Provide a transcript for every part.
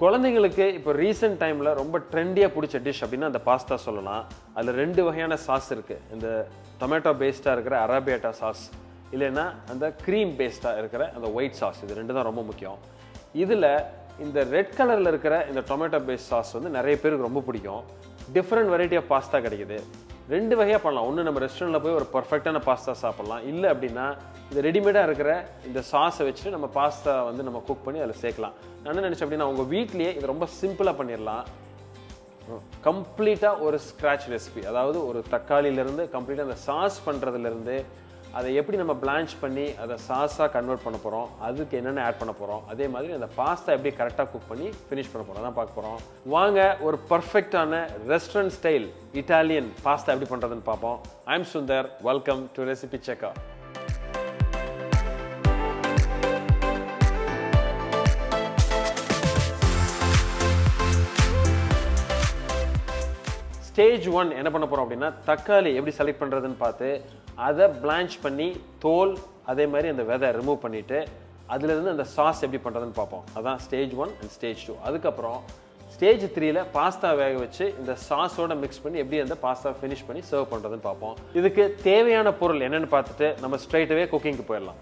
குழந்தைங்களுக்கு இப்போ ரீசெண்ட் டைமில் ரொம்ப ட்ரெண்டியாக பிடிச்ச டிஷ் அப்படின்னா அந்த பாஸ்தா சொல்லலாம். அதில் 2 வகையான சாஸ் இருக்குது. இந்த டொமேட்டோ பேஸ்டாக இருக்கிற அரபியாட்டா சாஸ், இல்லைன்னா அந்த க்ரீம் பேஸ்டாக இருக்கிற அந்த ஒயிட் சாஸ். இது 2 தான் ரொம்ப முக்கியம். இதில் இந்த ரெட் கலரில் இருக்கிற இந்த டொமேட்டோ பேஸ்ட் சாஸ் வந்து நிறைய பேருக்கு ரொம்ப பிடிக்கும். டிஃப்ரெண்ட் வெரைட்டி ஆஃப் பாஸ்தா கிடைக்குது. 2 வகையாக பண்ணலாம். ஒன்று நம்ம ரெஸ்டாரண்ட்டில் போய் ஒரு பர்ஃபெக்டான பாஸ்தா சாப்பிட்லாம். இல்லை அப்படின்னா இந்த ரெடிமேடாக இருக்கிற இந்த சாஸை வச்சுட்டு நம்ம பாஸ்தா வந்து நம்ம குக் பண்ணி அதில் சேர்க்கலாம். நான் என்ன நினச்சேன் அப்படின்னா உங்கள் வீட்லேயே இது ரொம்ப சிம்பிளாக பண்ணிடலாம். கம்ப்ளீட்டாக ஒரு ஸ்க்ராட்ச் ரெசிபி, அதாவது ஒரு தக்காளியிலேருந்து கம்ப்ளீட்டாக அந்த சாஸ் பண்ணுறதுலேருந்து அதை எப்படி நம்ம பிளான்ச் பண்ணி அதை சாஸாக கன்வெர்ட் பண்ண போகிறோம், அதுக்கு என்னென்ன ஆட் பண்ண போகிறோம், அதே மாதிரி அந்த பாஸ்தா எப்படி கரெக்டாக குக் பண்ணி ஃபினிஷ் பண்ண போகிறோம் தான் பார்க்க போகிறோம். வாங்க ஒரு பர்ஃபெக்டான ரெஸ்டாரண்ட் ஸ்டைல் இட்டாலியன் பாஸ்தா எப்படி பண்ணுறதுன்னு பார்ப்போம். I am Sundar. Welcome to Recipecheckr. Stage 1 என்ன பண்ண போகிறோம் அப்படின்னா தக்காளி எப்படி செலக்ட் பண்ணுறதுன்னு பார்த்து அதை பிளான்ச் பண்ணி தோல் அதே மாதிரி அந்த விதை ரிமூவ் பண்ணிவிட்டு அதுலேருந்து அந்த சாஸ் எப்படி பண்ணுறதுன்னு பார்ப்போம். அதான் ஸ்டேஜ் 1 அண்ட் ஸ்டேஜ் 2. அதுக்கப்புறம் ஸ்டேஜ் 3ல் பாஸ்தா வேக வச்சு இந்த சாஸோட மிக்ஸ் பண்ணி எப்படி அந்த பாஸ்தா ஃபினிஷ் பண்ணி சர்வ் பண்ணுறதுன்னு பார்ப்போம். இதுக்கு தேவையான பொருள் என்னென்னு பார்த்துட்டு நம்ம ஸ்ட்ரைட்டாகவே குக்கிங்க்கு போயிடலாம்.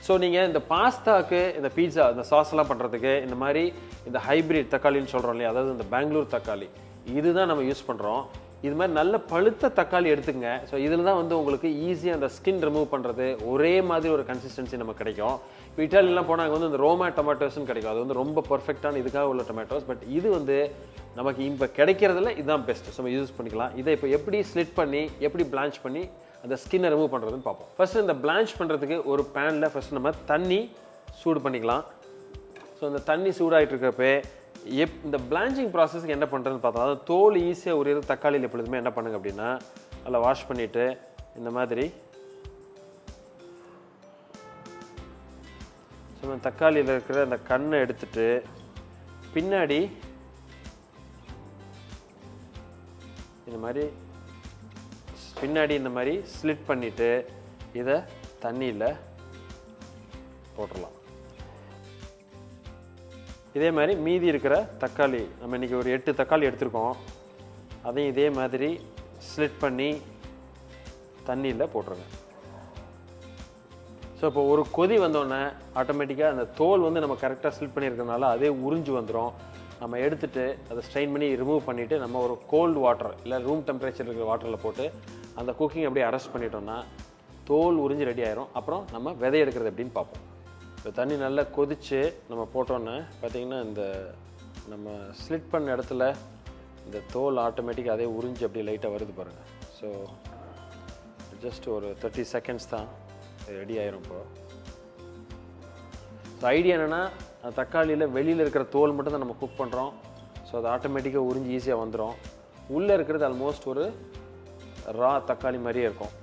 ஸோ நீங்கள் இந்த பாஸ்தாவுக்கு இந்த பீட்சா இந்த சாஸ்லாம் பண்ணுறதுக்கு இந்த மாதிரி இந்த ஹைப்ரிட் தக்காளின்னு சொல்கிறோம் இல்லையா, அதாவது இந்த பெங்களூர் தக்காளி, இதுதான் நம்ம யூஸ் பண்ணுறோம். இது மாதிரி நல்ல பழுத்த தக்காளி எடுத்துங்க. ஸோ இதில் தான் வந்து உங்களுக்கு ஈஸியாக அந்த ஸ்கின் ரிமூவ் பண்ணுறது ஒரே மாதிரி ஒரு கன்சிஸ்டன்சி நமக்கு கிடைக்கும். இப்போ இட்டாலியெலாம் போனால் அங்கே வந்து இந்த ரோமா டொமேட்டோஸ்ன்னு கிடைக்கும். அது வந்து ரொம்ப பர்ஃபெக்டான இதுக்காக உள்ள டொமேட்டோஸ். பட் இது வந்து நமக்கு இப்போ கிடைக்கிறதுல இதுதான் பெஸ்ட். ஸோ நம்ம யூஸ் பண்ணிக்கலாம். இதை இப்போ எப்படி ஸ்லிட் பண்ணி எப்படி பிளான்ச் பண்ணி அந்த ஸ்கின்னை ரிமூவ் பண்ணுறதுன்னு பார்ப்போம். ஃபஸ்ட்டு இந்த பிளான்ச் பண்ணுறதுக்கு ஒரு பேனில் ஃபஸ்ட்டு நம்ம தண்ணி சூடு பண்ணிக்கலாம். ஸோ இந்த தண்ணி சூடாகிட்டு இருக்கிறப்ப இந்த பிளான்ச்சிங் ப்ராசஸ்க்கு என்ன பண்ணுறதுன்னு பார்த்தோம். அதாவது தோல் ஈஸியாக உரியது தக்காளியில் எப்பொழுதுமே என்ன பண்ணுங்க அப்படின்னா அதில் வாஷ் பண்ணிவிட்டு இந்த மாதிரி ஸோ தக்காளியில் இருக்கிற அந்த கண்ணை எடுத்துட்டு பின்னாடி இந்த மாதிரி ஸ்லிட் பண்ணிவிட்டு இதை தண்ணியில் போட்டுடலாம். இதே மாதிரி மீதி இருக்கிற தக்காளி, நம்ம இன்றைக்கி ஒரு 8 தக்காளி எடுத்துருக்கோம், அதையும் இதே மாதிரி ஸ்லிட் பண்ணி தண்ணியில் போட்டுருங்க. ஸோ இப்போ ஒரு கொதி வந்தோடனே ஆட்டோமேட்டிக்காக அந்த தோல் வந்து நம்ம கரெக்டாக ஸ்லிட் பண்ணியிருக்கிறதுனால அதே உறிஞ்சு வந்துடும். நம்ம எடுத்துகிட்டு அதை ஸ்ட்ரெயின் பண்ணி ரிமூவ் பண்ணிவிட்டு நம்ம ஒரு கோல்டு வாட்டர் இல்லை ரூம் டெம்பரேச்சர் இருக்கிற வாட்டரில் போட்டு அந்த குக்கிங் அப்படியே அரெஸ்ட் பண்ணிட்டோம்னா தோல் உறிஞ்சு ரெடி ஆயிரும். அப்புறம் நம்ம விதை எடுக்கிறது எப்படின்னு பார்ப்போம். இப்போ தண்ணி நல்லா கொதித்து நம்ம போட்டோன்னே பார்த்திங்கன்னா இந்த நம்ம ஸ்லிட் பண்ண இடத்துல இந்த தோல் ஆட்டோமேட்டிக்காக அதே உறிஞ்சு அப்படியே லைட்டாக வருது பாருங்கள். ஸோ ஜஸ்ட் ஒரு 30 செகண்ட்ஸ் தான் ரெடி ஆயிரும். இப்போ ஸோ ஐடியா என்னென்னா தக்காளியில் வெளியில் இருக்கிற தோல் மட்டும் தான் நம்ம குக் பண்ணுறோம். ஸோ அது ஆட்டோமேட்டிக்காக உறிஞ்சி ஈஸியாக வந்துடும். உள்ளே இருக்கிறது ஆல்மோஸ்ட் ஒரு ரா தக்காளி மாதிரியே இருக்கும்.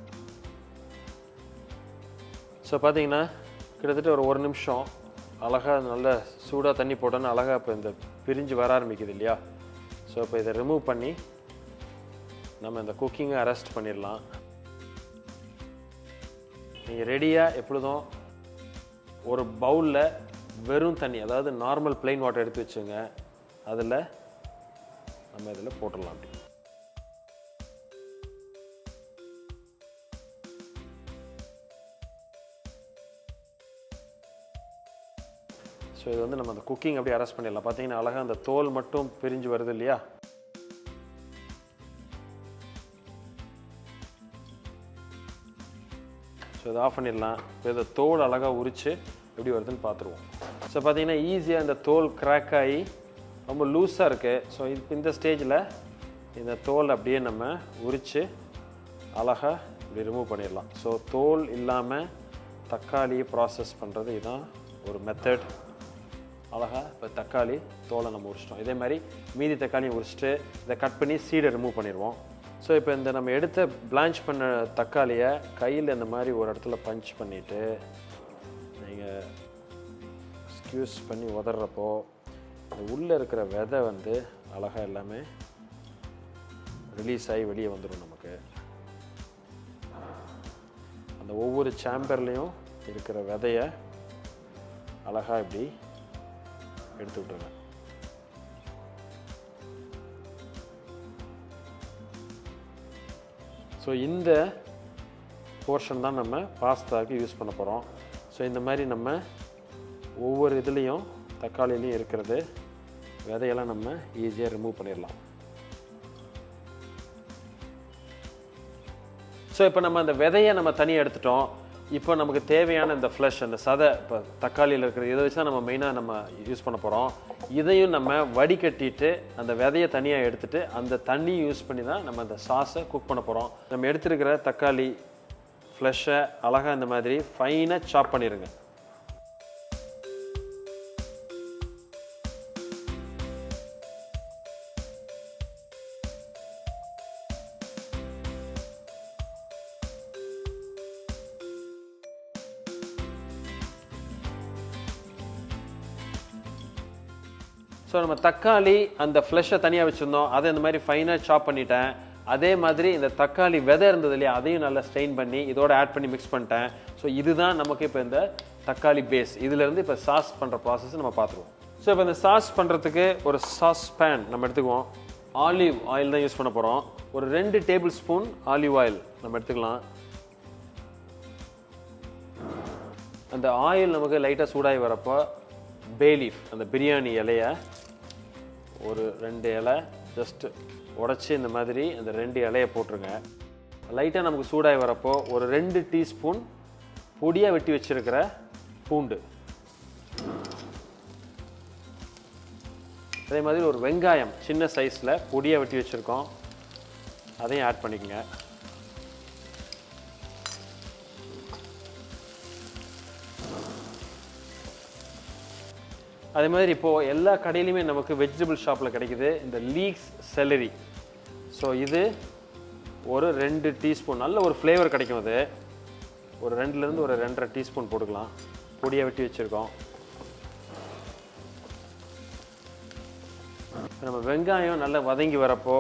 ஸோ பார்த்தீங்கன்னா கிட்டத்தட்ட ஒரு 1 நிமிஷம் அழகாக நல்ல சூடாக தண்ணி போட்டோன்னா அழகாக இப்போ இந்த பிரிஞ்சு வர ஆரம்பிக்குது இல்லையா. ஸோ இப்போ இதை ரிமூவ் பண்ணி நம்ம இந்த குக்கிங்கை அரெஸ்ட் பண்ணிடலாம். நீங்கள் ரெடியாக எப்பொழுதும் ஒரு பவுலில் வெறும் தண்ணி, அதாவது நார்மல் பிளெயின் வாட்டர் எடுத்து வச்சுங்க. அதில் நம்ம இதில் போட்டுடலாம். அப்படி ஸோ இது வந்து நம்ம அந்த குக்கிங் அப்படியே அரெஸ்ட் பண்ணிடலாம். பார்த்தீங்கன்னா அழகாக அந்த தோல் மட்டும் பிரிஞ்சு வருது இல்லையா. ஸோ இதை ஆஃப் பண்ணிடலாம். இப்போ இதை தோல் அழகாக உரித்து எப்படி வருதுன்னு பார்த்துருவோம். ஸோ பார்த்தீங்கன்னா ஈஸியாக இந்த தோல் கிராக் ஆகி ரொம்ப லூஸாக இருக்குது. ஸோ இந்த ஸ்டேஜில் இந்த தோல் அப்படியே நம்ம உரித்து அழகாக இப்படி ரிமூவ் பண்ணிடலாம். ஸோ தோல் இல்லாமல் தக்காளி ப்ராசஸ் பண்ணுறது இதுதான் ஒரு மெத்தட். அழகாக இப்போ தக்காளி தோலை நம்ம உரிச்சிட்டோம். இதே மாதிரி மீதி தக்காளியை உரிச்சிட்டு இதை கட் பண்ணி சீடை ரிமூவ் பண்ணிடுவோம். ஸோ இப்போ இந்த நம்ம எடுத்த பிளான்ச் பண்ண தக்காளியை கையில் இந்த மாதிரி ஒரு இடத்துல பஞ்ச் பண்ணிவிட்டு நீங்கள் ஸ்க்யூஸ் பண்ணி உதறப்போ உள்ளே இருக்கிற விதை வந்து அழகாக எல்லாமே ரிலீஸ் ஆகி வெளியே வந்துடும். நமக்கு அந்த ஒவ்வொரு சாம்பர்லேயும் இருக்கிற விதையை அழகாக இப்படி எடுத்து விட்டுருங்க. ஸோ இந்த போர்ஷன் தான் நம்ம பாஸ்தாவுக்கு யூஸ் பண்ண போகிறோம். ஸோ இந்த மாதிரி நம்ம ஒவ்வொரு இதுலேயும் தக்காளிலையும் இருக்கிறது விதையெல்லாம் நம்ம ஈஸியாக ரிமூவ் பண்ணிடலாம். ஸோ இப்போ நம்ம அந்த விதையை நம்ம தனியாக எடுத்துட்டோம். இப்போ நமக்கு தேவையான இந்த ஃப்ளஷ், அந்த சதை, இப்போ தக்காளியில் இருக்கிற இதை வச்சு தான் நம்ம மெயினாக நம்ம யூஸ் பண்ண போகிறோம். இதையும் நம்ம வடிகட்டிட்டு அந்த விதையை தனியாக எடுத்துகிட்டு அந்த தண்ணி யூஸ் பண்ணி தான் நம்ம அந்த சாஸை குக் பண்ண போகிறோம். நம்ம எடுத்துருக்கிற தக்காளி ஃப்ளஷை அழகாக இந்த மாதிரி ஃபைனாக சாப் பண்ணிடுங்க. ஸோ நம்ம தக்காளி அந்த ஃப்ளஷை தனியாக வச்சுருந்தோம், அதை இந்த மாதிரி ஃபைனாக சாப் பண்ணிட்டேன். அதே மாதிரி இந்த தக்காளி விதை இருந்தது இல்லையா, அதையும் நல்லா ஸ்ட்ரெயின் பண்ணி இதோட ஆட் பண்ணி மிக்ஸ் பண்ணிட்டேன். ஸோ இதுதான் நமக்கு இப்போ இந்த தக்காளி பேஸ். இதிலேருந்து இப்போ சாஸ் பண்ணுற ப்ராசஸ் நம்ம பார்த்துருவோம். ஸோ இப்போ இந்த சாஸ் பண்ணுறதுக்கு ஒரு சாஸ் பேன் நம்ம எடுத்துக்குவோம். ஆலிவ் ஆயில் தான் யூஸ் பண்ண போகிறோம். ஒரு 2 டேபிள் ஸ்பூன் ஆலிவ் ஆயில் நம்ம எடுத்துக்கலாம். அந்த ஆயில் நமக்கு லைட்டாக சூடாகி வரப்போ பே லீஃப், அந்த பிரியாணி இலையை ஒரு 2 இலை ஜஸ்ட்டு உடச்சி இந்த மாதிரி அந்த 2 இலையை போட்டுருங்க. லைட்டாக நமக்கு சூடாகி வரப்போ ஒரு 2 டீஸ்பூன் பொடியாக வெட்டி வச்சுருக்கிற பூண்டு, அதே மாதிரி ஒரு வெங்காயம் சின்ன சைஸில் பொடியாக வெட்டி வச்சுருக்கோம், அதையும் ஆட் பண்ணிக்கோங்க. அதே மாதிரி இப்போது எல்லா கடையிலையுமே நமக்கு வெஜிடபிள் ஷாப்பில் கிடைக்குது இந்த லீக்ஸ் செலரி. ஸோ இது ஒரு 2 டீஸ்பூன், நல்ல ஒரு ஃப்ளேவர் கிடைக்கும். அது ஒரு 2லேருந்து ஒரு 2.5 டீஸ்பூன் போட்டுக்கலாம். பொடியாக வெட்டி வச்சுருக்கோம். நம்ம வெங்காயம் நல்லா வதங்கி வரப்போ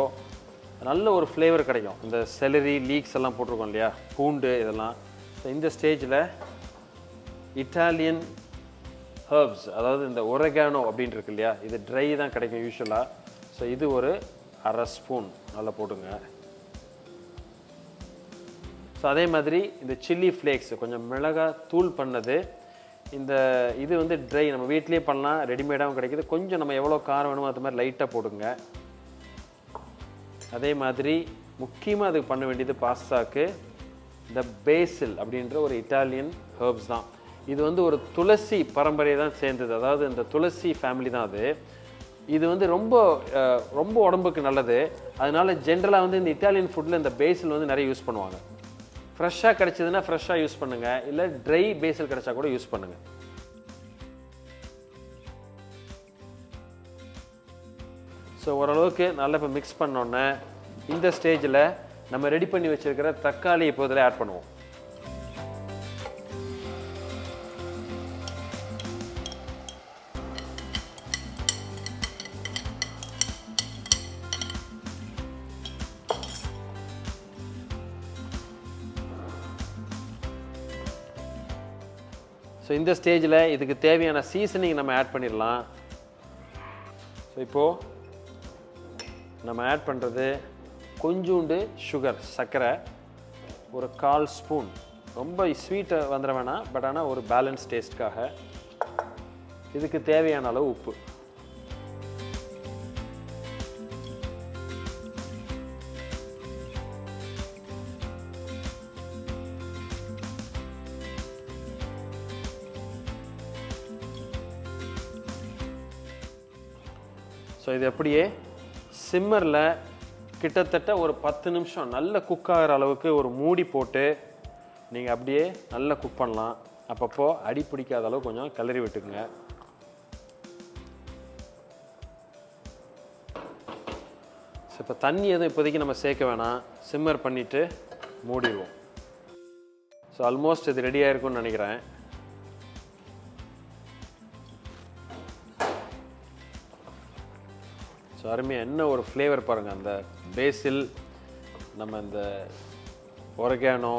நல்ல ஒரு ஃப்ளேவர் கிடைக்கும். இந்த செலரி லீக்ஸ் எல்லாம் போட்டிருக்கோம் இல்லையா, பூண்டு இதெல்லாம். ஸோ இந்த ஸ்டேஜில் இட்டாலியன் ஹர்ப்ஸ், அதாவது இந்த ஒரெகானோ அப்படின்னு இருக்கு இல்லையா, இது ட்ரை தான் கிடைக்கும் யூஸ்வலாக. ஸோ இது ஒரு 1/2 ஸ்பூன் நல்லா போட்டுங்க. ஸோ அதே மாதிரி இந்த சில்லி ஃப்ளேக்ஸ், கொஞ்சம் மிளகாய் தூள் பண்ணது. இந்த இது வந்து ட்ரை, நம்ம வீட்லேயே பண்ணலாம், ரெடிமேடாகவும் கிடைக்கிது. கொஞ்சம் நம்ம எவ்வளோ காரம் வேணுமோ அது மாதிரி லைட்டாக போடுங்க. அதே மாதிரி முக்கியமாக அதுக்கு பண்ண வேண்டியது பாஸ்தாக்கு இந்த பேசில் அப்படின்ற ஒரு இட்டாலியன் ஹர்ப்ஸ் தான். இது வந்து ஒரு துளசி பரம்பரையை தான் சேர்ந்தது, அதாவது இந்த துளசி ஃபேமிலி தான் அது. இது வந்து ரொம்ப ரொம்ப உடம்புக்கு நல்லது. அதனால ஜென்ரலாக வந்து இந்த இட்டாலியன் ஃபுட்டில் இந்த பேசில் வந்து நிறைய யூஸ் பண்ணுவாங்க. ஃப்ரெஷ்ஷாக கிடைச்சதுன்னா ஃப்ரெஷ்ஷாக யூஸ் பண்ணுங்கள், இல்லை ட்ரை பேசில் கிடைச்சா கூட யூஸ் பண்ணுங்கள். ஸோ ஓரளவுக்கு நல்லா இப்போ மிக்ஸ் பண்ணோன்னே இந்த ஸ்டேஜில் நம்ம ரெடி பண்ணி வச்சுருக்கிற தக்காளி இப்போ இதில் ஆட் பண்ணுவோம். ஸோ இந்த ஸ்டேஜில் இதுக்கு தேவையான சீசனிங் நம்ம ஆட் பண்ணிடலாம். ஸோ இப்போது நம்ம ஆட் பண்ணுறது கொஞ்சோண்டு சுகர், சர்க்கரை, ஒரு 1/4 ஸ்பூன். ரொம்ப ஸ்வீட்டை வந்துட வேணாம், பட் ஆனால் ஒரு பேலன்ஸ் டேஸ்ட்காக. இதுக்கு தேவையான அளவு உப்பு. ஸோ இது அப்படியே சிம்மரில் கிட்டத்தட்ட ஒரு 10 நிமிஷம் நல்ல குக் ஆகிற அளவுக்கு ஒரு மூடி போட்டு நீங்கள் அப்படியே நல்லா குக் பண்ணலாம். அப்பப்போ அடி பிடிக்காத அளவு கொஞ்சம் கிளறி விட்டுக்குங்க. ஸோ இப்போ தண்ணி எதுவும் இப்போதைக்கு நம்ம சேர்க்க வேணாம், சிம்மர் பண்ணிவிட்டு மூடிடுவோம். ஸோ ஆல்மோஸ்ட் இது ரெடி ஆகிருக்கும்னு நினைக்கிறேன். ஸோ அருமையாக என்ன ஒரு ஃப்ளேவர் பாருங்கள், அந்த பேசில், நம்ம இந்த ஒரெகானோ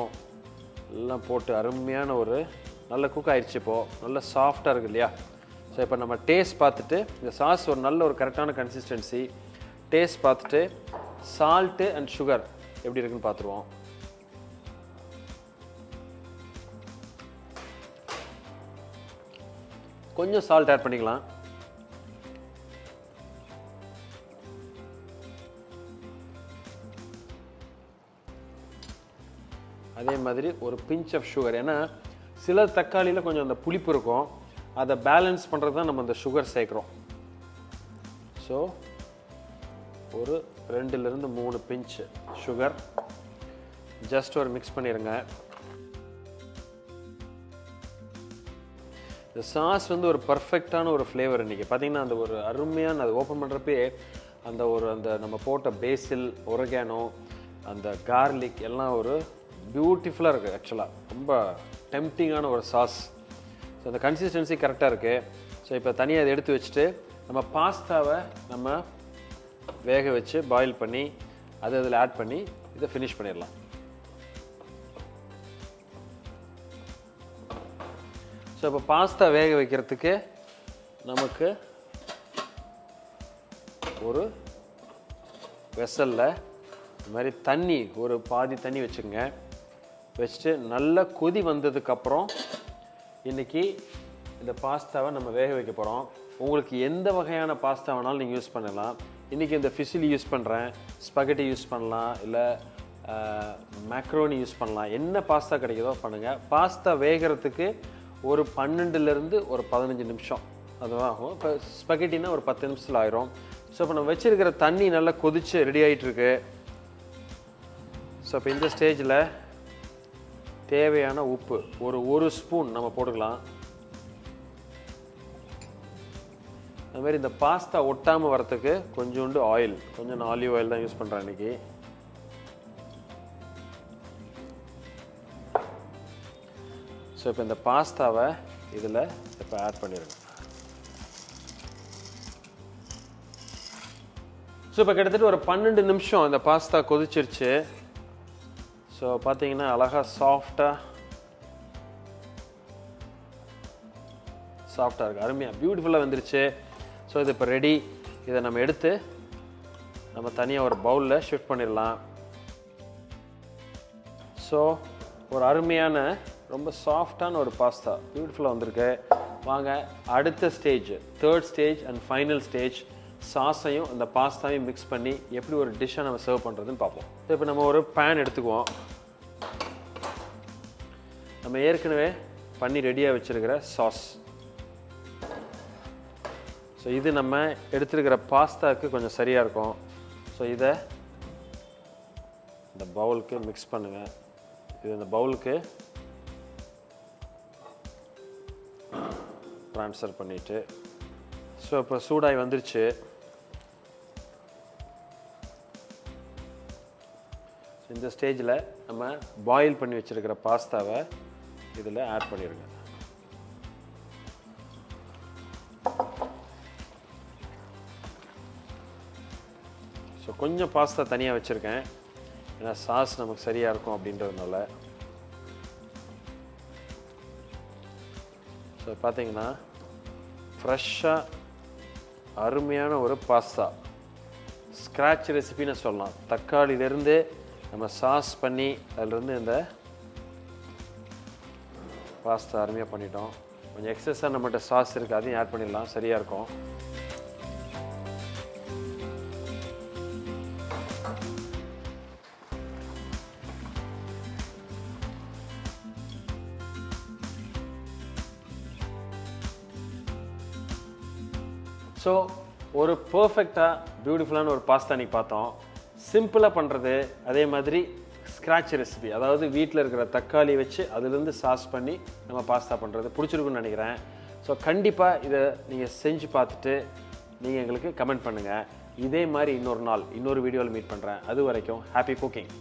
எல்லாம் போட்டு அருமையான ஒரு நல்ல குக் ஆயிடுச்சு இப்போது, நல்ல சாஃப்டாக இருக்குது இல்லையா? ஸோ இப்போ நம்ம டேஸ்ட் பார்த்துட்டு இந்த சாஸ் ஒரு நல்ல ஒரு கரெக்டான கன்சிஸ்டன்சி, டேஸ்ட் பார்த்துட்டு சால்ட்டு அண்ட் சுகர் எப்படி இருக்குன்னு பார்த்துருவோம். கொஞ்சம் சால்ட் ஆட் பண்ணிக்கலாம். அதே மாதிரி ஒரு பிஞ்ச் ஆஃப் சுகர். ஏன்னா சில தக்காளியில் கொஞ்சம் அந்த புளிப்பு இருக்கும், அதை பேலன்ஸ் பண்ணுறது தான் நம்ம அந்த சுகர் சேர்க்குறோம். ஸோ ஒரு 2லிருந்து 3 பிஞ்ச் சுகர் ஜஸ்ட் ஒரு மிக்ஸ் பண்ணிடுங்க. இந்த சாஸ் வந்து ஒரு பர்ஃபெக்டான ஒரு ஃப்ளேவர். இன்றைக்கி பார்த்திங்கன்னா அந்த ஒரு அருமையான, அது ஓப்பன் பண்ணுறப்பே அந்த நம்ம போட்ட பேசில், ஒரேகானோ, அந்த கார்லிக் எல்லாம் ஒரு பியூட்டிஃபுல்லாக இருக்குது. ஆக்சுவலாக ரொம்ப டெம்ப்டிங்கான ஒரு சாஸ். ஸோ அந்த கன்சிஸ்டன்சி கரெக்டாக இருக்குது. ஸோ இப்போ தனியாக இதை எடுத்து வச்சுட்டு நம்ம பாஸ்தாவை நம்ம வேக வச்சு பாயில் பண்ணி அதை அதில் ஆட் பண்ணி இதை ஃபினிஷ் பண்ணிடலாம். ஸோ இப்போ பாஸ்தா வேக வைக்கிறதுக்கு நமக்கு ஒரு வெசலில் இந்த மாதிரி தண்ணி, ஒரு பாதி தண்ணி வச்சுக்கோங்க. வச்சுட்டு நல்லா கொதி வந்ததுக்கப்புறம் இன்றைக்கி இந்த பாஸ்தாவை நம்ம வேக வைக்க போகிறோம். உங்களுக்கு எந்த வகையான பாஸ்தா வேணாலும் நீங்கள் யூஸ் பண்ணலாம். இன்றைக்கி இந்த ஃபிசிலி யூஸ் பண்ணுறேன், ஸ்பகட்டி யூஸ் பண்ணலாம், இல்லை மேக்ரோனி யூஸ் பண்ணலாம். என்ன பாஸ்தா கிடைக்குதோ பண்ணுங்கள். பாஸ்தா வேகிறதுக்கு ஒரு 12லிருந்து ஒரு 15 நிமிஷம் அதுவும் ஆகும். இப்போ ஸ்பகட்டினா ஒரு 10 நிமிஷத்தில் ஆயிரும். ஸோ இப்போ நம்ம வச்சுருக்கிற தண்ணி நல்லா கொதித்து ரெடி ஆகிட்டுருக்கு. ஸோ இப்போ இந்த ஸ்டேஜில் தேவையான உப்பு ஒரு ஸ்பூன் நம்ம போட்டுக்கலாம். அது மாதிரி இந்த பாஸ்தா ஒட்டாமல் வரத்துக்கு கொஞ்சோண்டு ஆயில், கொஞ்சம் நான் ஆலிவ் ஆயில் தான் யூஸ் பண்ணுறேன் இன்றைக்கி. ஸோ இப்போ இந்த பாஸ்தாவை இதில் இப்போ ஆட் பண்ணிடுங்க. ஸோ இப்போ கிட்டத்தட்ட ஒரு 12 நிமிஷம் இந்த பாஸ்தா கொதிச்சிருச்சு. ஸோ பார்த்தீங்கன்னா அழகாக சாஃப்டாக இருக்குது, அருமையாக பியூட்டிஃபுல்லாக வந்துருச்சு. ஸோ இது இப்போ ரெடி. இதை நம்ம எடுத்து நம்ம தனியாக ஒரு பவுலில் ஷிஃப்ட் பண்ணிடலாம். ஸோ ஒரு அருமையான ரொம்ப சாஃப்டான ஒரு பாஸ்தா பியூட்டிஃபுல்லாக வந்திருக்கு. வாங்க அடுத்த stage, 3rd stage and final stage, சாஸையும் அந்த பாஸ்தாவையும் மிக்ஸ் பண்ணி எப்படி ஒரு டிஷ்ஷை நம்ம சர்வ் பண்ணுறதுன்னு பார்ப்போம். இப்போ நம்ம ஒரு பேன் எடுத்துக்குவோம். நம்ம ஏற்கனவே பண்ணி ரெடியாக வச்சுருக்கிற சாஸ். ஸோ இது நம்ம எடுத்துருக்கிற பாஸ்தாவுக்கு கொஞ்சம் சரியாக இருக்கும். ஸோ இதை இந்த பவுலுக்கு மிக்ஸ் பண்ணுங்கள். இது இந்த பவுலுக்கு ட்ரான்ஸ்ஃபர் பண்ணிவிட்டு, ஸோ இப்போ சூடாகி வந்துருச்சு. இந்த ஸ்டேஜில் நம்ம பாயில் பண்ணி வச்சுருக்கிற பாஸ்தாவை இதில் ஆட் பண்ணிடுங்க. ஸோ கொஞ்சம் பாஸ்தா தனியாக வச்சுருக்கேன், ஏன்னா சாஸ் நமக்கு சரியாக இருக்கும் அப்படின்றதுனால. ஸோ பார்த்தீங்கன்னா ஃப்ரெஷ்ஷாக அருமையான ஒரு பாஸ்தா, ஸ்க்ராட்ச் ரெசிபின்னு சொல்லலாம். தக்காளியிலேருந்து நம்ம சாஸ் பண்ணி அதிலிருந்து இந்த பாஸ்தா அருமையாக பண்ணிட்டோம். கொஞ்சம் எக்ஸஸாக நம்மகிட்ட சாஸ் இருக்குது, அதையும் ஆட் பண்ணிடலாம், சரியாக இருக்கும். ஸோ ஒரு பர்ஃபெக்டாக பியூட்டிஃபுல்லான ஒரு பாஸ்தா நீ பார்த்தோம். சிம்பிளாக பண்ணுறது, அதே மாதிரி ஸ்க்ராட்ச் ரெசிபி, அதாவது வீட்டில் இருக்கிற தக்காளி வச்சு அதிலிருந்து சாஸ் பண்ணி நம்ம பாஸ்தா பண்ணுறது பிடிச்சிருக்குன்னு நினைக்கிறேன். ஸோ கண்டிப்பாக இதை நீங்கள் செஞ்சு பார்த்துட்டு நீங்கள் எங்களுக்கு கமெண்ட் பண்ணுங்கள். இதே மாதிரி இன்னொரு நாள் இன்னொரு வீடியோவில் மீட் பண்ணுறேன். அது வரைக்கும் ஹாப்பி குக்கிங்.